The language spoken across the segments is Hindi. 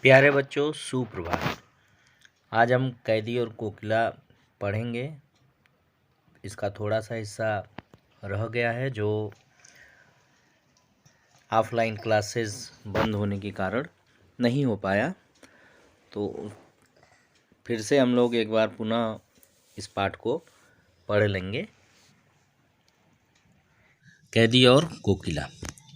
प्यारे बच्चों, सुप्रभात। आज हम कैदी और कोकिला पढ़ेंगे। इसका थोड़ा सा हिस्सा रह गया है जो ऑफलाइन क्लासेस बंद होने के कारण नहीं हो पाया, तो फिर से हम लोग एक बार पुनः इस पाठ को पढ़ लेंगे। कैदी और कोकिला।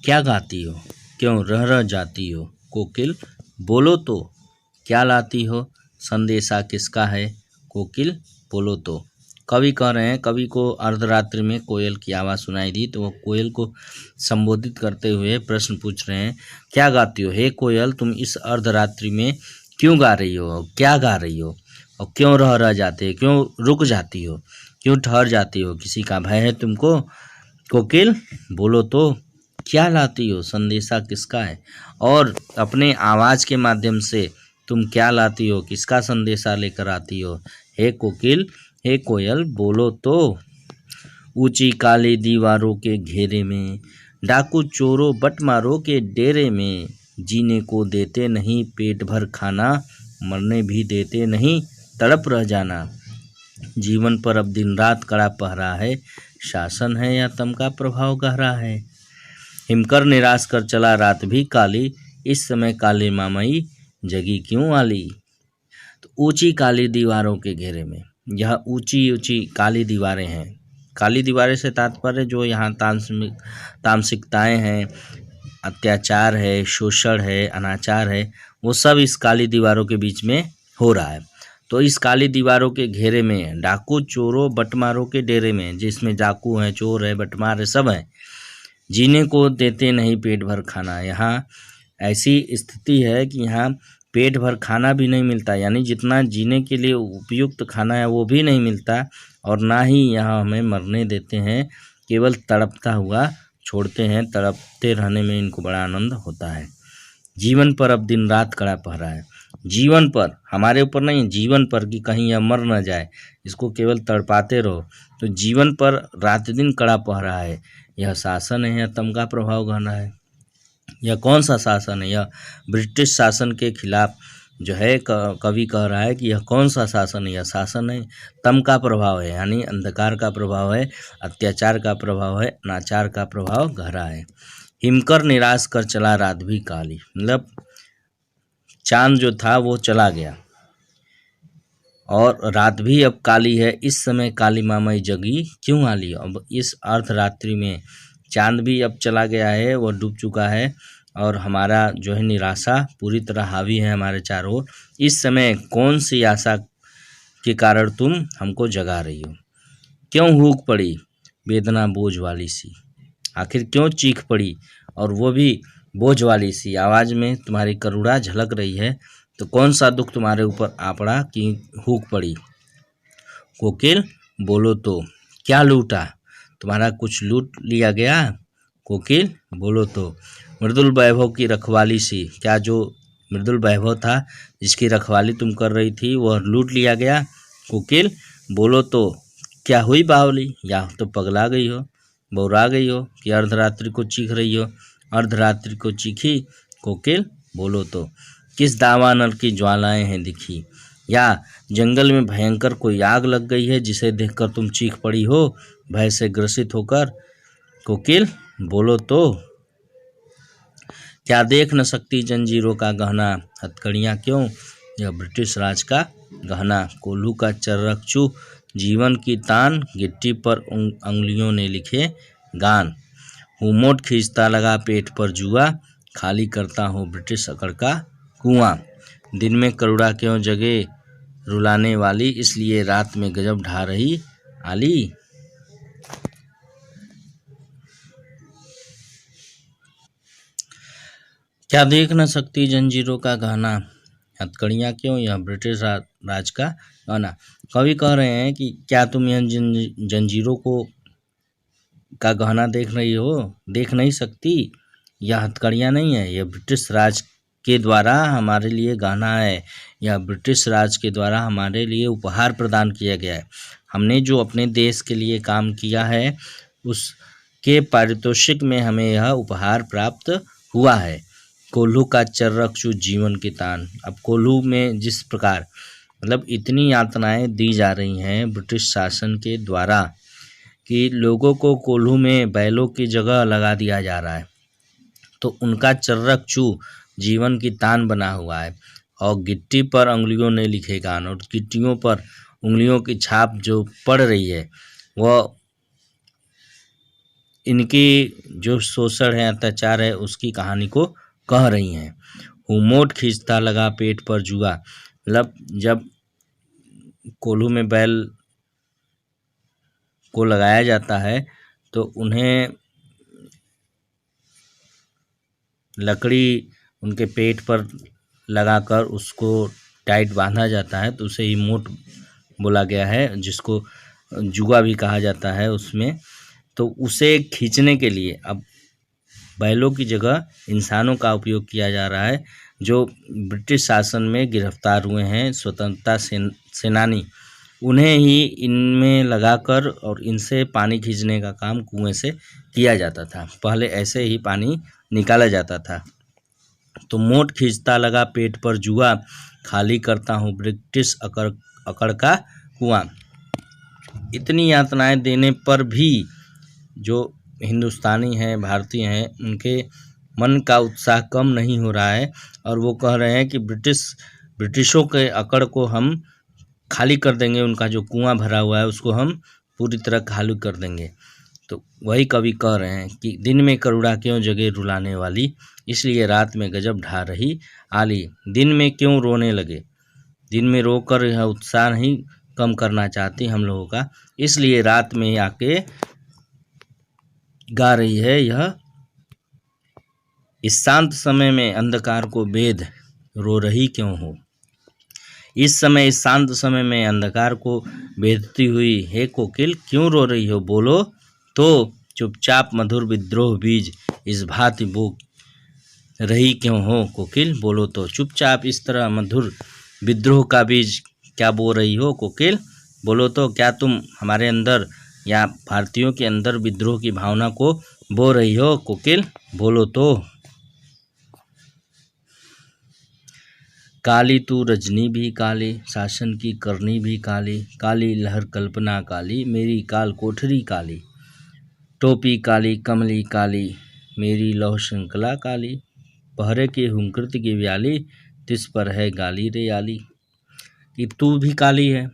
क्या गाती हो, क्यों रह रह जाती हो? कोकिल, बोलो तो क्या लाती हो? संदेशा किसका है? कोकिल, बोलो तो। कवि कह रहे हैं, कवि को अर्धरात्रि में कोयल की आवाज़ सुनाई दी, तो वो कोयल को संबोधित करते हुए प्रश्न पूछ रहे हैं, क्या गाती हो? हे कोयल, तुम इस अर्धरात्रि में क्यों गा रही हो? क्या गा रही हो? और क्यों रह जाते हो? क्यों रुक जाती हो? क्यों ठहर जाती हो? किसी का भय है तुमको? कोकिल, बोलो तो क्या लाती हो? संदेशा किसका है? और अपने आवाज़ के माध्यम से तुम क्या लाती हो? किसका संदेशा लेकर आती हो? हे कोकिल, हे कोयल, बोलो तो। ऊंची काली दीवारों के घेरे में, डाकू चोरों बटमारों के डेरे में, जीने को देते नहीं पेट भर खाना, मरने भी देते नहीं तड़प रह जाना। जीवन पर अब दिन रात कड़ा पहरा है, शासन है या तम का प्रभाव गहरा है। हिमकर निराश कर चला रात भी काली, इस समय काले मामई जगी क्यों आली? तो ऊंची काली दीवारों के घेरे में, यह ऊंची ऊंची काली दीवारें हैं। काली दीवारें से तात्पर्य जो यहाँ तामसिकताएँ हैं, अत्याचार है, शोषण है, अनाचार है, वो सब इस काली दीवारों के बीच में हो रहा है। तो इस काली दीवारों के घेरे में, डाकू चोरों बटमारों के डेरे में, जिसमें डाकू हैं, चोर है, बटमार है, सब हैं, जीने को देते नहीं पेट भर खाना। यहाँ ऐसी स्थिति है कि यहाँ पेट भर खाना भी नहीं मिलता, यानी जितना जीने के लिए उपयुक्त खाना है वो भी नहीं मिलता, और ना ही यहाँ हमें मरने देते हैं, केवल तड़पता हुआ छोड़ते हैं। तड़पते रहने में इनको बड़ा आनंद होता है। जीवन पर अब दिन रात कड़ा पहरा है। जीवन पर, हमारे ऊपर नहीं, जीवन पर, कि कहीं यह मर न जाए, इसको केवल तड़पाते रहो। तो जीवन पर रात दिन कड़ा पहरा है। यह शासन है या तम का प्रभाव गहरा है? यह कौन सा शासन है? यह ब्रिटिश शासन के खिलाफ जो है कवि कह रहा है कि यह कौन सा शासन है? यह शासन है तम का प्रभाव है, यानी अंधकार का प्रभाव है, अत्याचार का प्रभाव है, अनाचार का प्रभाव गहरा है। हिमकर निराश कर चला रात भी काली, मतलब चांद जो था वो चला गया और रात भी अब काली है, इस समय काली मामई जगी क्यों आली? अब इस अर्धरात्रि में चांद भी अब चला गया है, वो डूब चुका है, और हमारा जो है निराशा पूरी तरह हावी है हमारे चारों ओर। इस समय कौन सी आशा के कारण तुम हमको जगा रही हो? क्यों हूक पड़ी वेदना बोझ वाली सी? आखिर क्यों चीख पड़ी, और वो भी बोझ वाली सी? आवाज़ में तुम्हारी करुणा झलक रही है, तो कौन सा दुख तुम्हारे ऊपर आ पड़ा कि हूक पड़ी? कोकिल, बोलो तो क्या लूटा? तुम्हारा कुछ लूट लिया गया? कोकिल, बोलो तो। मृदुल वैभव की रखवाली सी, क्या जो मृदुल वैभव था जिसकी रखवाली तुम कर रही थी वह लूट लिया गया? कोकिल, बोलो तो क्या हुई बावली? या तो पगला गई हो, बौरा गई हो, कि अर्धरात्रि को चीख रही हो? अर्धरात्रि को चीखी? कोकिल, बोलो तो किस दावानल की ज्वालाएं हैं दिखी? या जंगल में भयंकर कोई आग लग गई है जिसे देखकर तुम चीख पड़ी हो भय से ग्रसित होकर? कोकिल, बोलो तो क्या देख न सकती जंजीरों का गहना? हथकड़ियाँ क्यों, यह ब्रिटिश राज का गहना। कोल्हू का चर्रकचू जीवन की तान, गिट्टी पर अंगुलियों ने लिखे गान। हुमोट खींचता लगा पेट पर जुआ, खाली करता हूँ ब्रिटिश अकड़ का कुआं। दिन में करुणा क्यों जगे रुलाने वाली, इसलिए रात में गजब ढा रही आली। क्या देख न सकती जंजीरों का गहना, हथकड़ियाँ क्यों, यह ब्रिटिश राज का गहना। कवि कह रहे हैं कि क्या तुम यह जंजीरों को का गहना देख रही हो? देख नहीं सकती? यह हथकड़ियाँ नहीं है, यह ब्रिटिश राज के द्वारा हमारे लिए गहना है। यह ब्रिटिश राज के द्वारा हमारे लिए उपहार प्रदान किया गया है। हमने जो अपने देश के लिए काम किया है उसके पारितोषिक में हमें यह उपहार प्राप्त हुआ है। कोल्हू का चर्रक्षु जीवन की तान। अब कोल्हू में जिस प्रकार मतलब इतनी यातनाएं दी जा रही हैं ब्रिटिश शासन के द्वारा कि लोगों को कोल्हू में बैलों की जगह लगा दिया जा रहा है, तो उनका चर्रक्षु जीवन की तान बना हुआ है और गिट्टी पर उंगलियों ने लिखे गान, और गिट्टियों पर उंगलियों की छाप जो पड़ रही है वह इनकी जो शोषण है, अत्याचार है, उसकी कहानी को कह रही हैं। हुमोट खींचता लगा पेट पर जुआ, मतलब जब कोल्हू में बैल को लगाया जाता है तो उन्हें लकड़ी उनके पेट पर लगाकर उसको टाइट बांधा जाता है, तो उसे ही मोट बोला गया है, जिसको जुआ भी कहा जाता है उसमें। तो उसे खींचने के लिए अब बैलों की जगह इंसानों का उपयोग किया जा रहा है, जो ब्रिटिश शासन में गिरफ्तार हुए हैं स्वतंत्रता सेनानी, उन्हें ही इनमें लगाकर और इनसे पानी खींचने का काम कुएं से किया जाता था। पहले ऐसे ही पानी निकाला जाता था। तो मोट खींचता लगा पेट पर जुआ, खाली करता हूँ ब्रिटिश अकड़ का कुआं। इतनी यातनाएं देने पर भी जो हिंदुस्तानी हैं, भारतीय हैं, उनके मन का उत्साह कम नहीं हो रहा है और वो कह रहे हैं कि ब्रिटिशों के अकड़ को हम खाली कर देंगे, उनका जो कुआं भरा हुआ है उसको हम पूरी तरह खाली कर देंगे। तो वही कवि कह रहे हैं कि दिन में करुणा क्यों जगे रुलाने वाली, इसलिए रात में गजब ढा रही आली। दिन में क्यों रोने लगे, दिन में रोकर यह उत्साह नहीं कम करना चाहती हम लोगों का, इसलिए रात में आके गा रही है यह। इस शांत समय में अंधकार को बेध रो रही क्यों हो, इस समय इस शांत समय में अंधकार को बेधती हुई हे कोकिल क्यों रो रही हो, बोलो तो चुपचाप मधुर विद्रोह बीज इस भांति बो रही क्यों हो कोकिल, बोलो तो चुपचाप इस तरह मधुर विद्रोह का बीज क्या बो रही हो कोकिल, बोलो तो क्या तुम हमारे अंदर या भारतीयों के अंदर विद्रोह की भावना को बो रही हो कोकिल, बोलो तो। काली तू रजनी भी काली, शासन की करनी भी काली, काली लहर कल्पना काली, मेरी काल कोठरी काली, टोपी काली कमली काली, मेरी लौह श्रृंखला काली, पहरे की हुंकृत की व्याली, तिस पर है गाली रे आली। कि तू भी काली है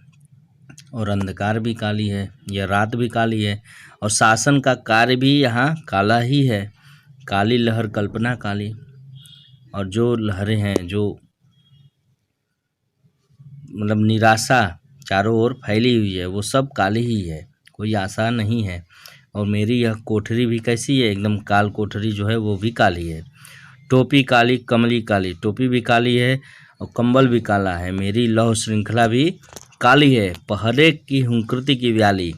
और अंधकार भी काली है, यह रात भी काली है और शासन का कार्य भी यहाँ काला ही है। काली लहर कल्पना काली, और जो लहरें हैं, जो मतलब निराशा चारों ओर फैली हुई है, वो सब काली ही है, कोई आशा नहीं है। और मेरी यह कोठरी भी कैसी है, एकदम काल कोठरी जो है वो भी काली है। टोपी काली कमली काली, टोपी भी काली है और कंबल भी काला है। मेरी लौह श्रृंखला भी काली है, पहरे की हुंकृति की व्याली,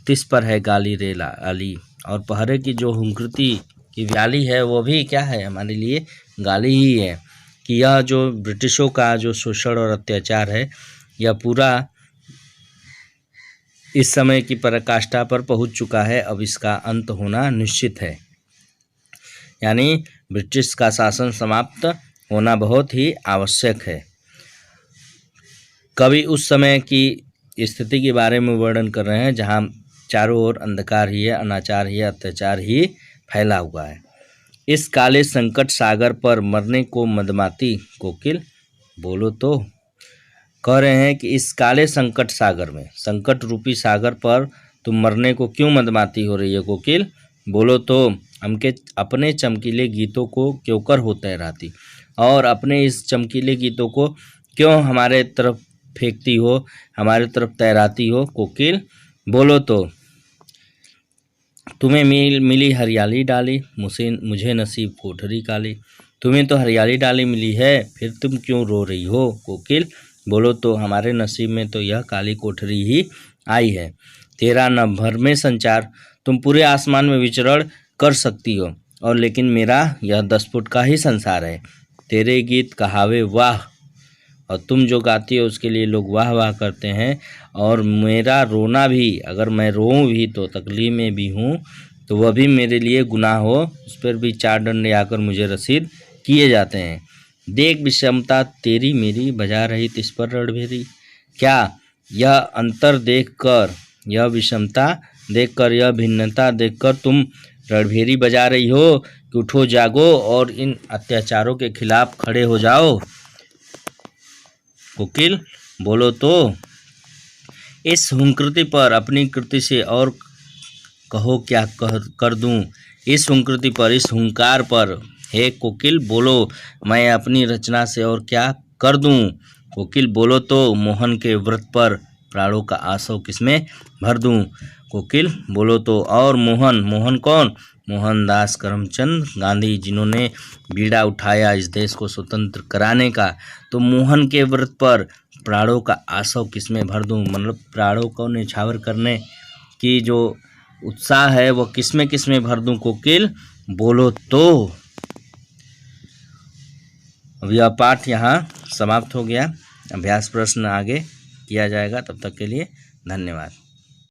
तिस पर है गाली रे आली, और पहरे की जो हुंकृति की व्याली है वो भी क्या है, हमारे लिए गाली ही है कि यह जो ब्रिटिशों का जो शोषण और अत्याचार है, यह पूरा इस समय की पराकाष्ठा पर पहुंच चुका है, अब इसका अंत होना निश्चित है। यानी ब्रिटिश का शासन समाप्त होना बहुत ही आवश्यक है। कवि उस समय की स्थिति के बारे में वर्णन कर रहे हैं जहां चारों ओर अंधकार ही है, अनाचार ही है, अत्याचार ही फैला हुआ है। इस काले संकट सागर पर मरने को मदमाती कोकिल, बोलो तो। कह रहे हैं कि इस काले संकट सागर में, संकट रूपी सागर पर तुम मरने को क्यों मदमाती हो रही है कोकिल, बोलो तो। हमके अपने चमकीले गीतों को क्यों कर हो तैराती, और अपने इस चमकीले गीतों को क्यों हमारे तरफ फेंकती हो, हमारे तरफ तैराती हो कोकिल, बोलो तो। तुम्हें मिली हरियाली डाली, मुझे नसीब कोठरी काली, तुम्हें तो हरियाली डाली मिली है, फिर तुम क्यों रो रही हो कोकिल, बोलो तो। हमारे नसीब में तो यह काली कोठरी ही आई है। तेरा न भर में संचार, तुम पूरे आसमान में विचरण कर सकती हो, और लेकिन मेरा यह 10 फुट का ही संसार है। तेरे गीत कहावे वाह, और तुम जो गाती हो उसके लिए लोग वाह वाह करते हैं, और मेरा रोना भी, अगर मैं रोऊं भी तो तकलीफ में भी हूँ, तो वह भी मेरे लिए गुनाह हो, उस पर भी 4 दंड आकर मुझे रसीद किए जाते हैं। देख विषमता तेरी मेरी बजा रही तिस पर रणभेरी। क्या यह अंतर देखकर, यह विषमता देखकर, यह भिन्नता देखकर तुम रणभेरी बजा रही हो कि उठो जागो और इन अत्याचारों के खिलाफ खड़े हो जाओ? कोकिल बोलो तो। इस हुंकृति पर अपनी कृति से और कहो क्या कर दूं? इस हुंकृति पर, इस हुंकार पर हे कोकिल बोलो, मैं अपनी रचना से और क्या कर दूं? कोकिल बोलो तो। मोहन के व्रत पर प्राणों का आसव किसमें भर दूं? कोकिल बोलो तो। और मोहन, मोहन कौन? मोहनदास करमचंद गांधी, जिन्होंने बीड़ा उठाया इस देश को स्वतंत्र कराने का। तो मोहन के व्रत पर प्राणों का आसव किसमें भर दूं? मतलब प्राणों को न्यौछावर करने की जो उत्साह है वो किसमें किसमें भर दूं? कोकिल बोलो तो। अब यह पाठ यहाँ समाप्त हो गया। अभ्यास प्रश्न आगे किया जाएगा। तब तक के लिए धन्यवाद।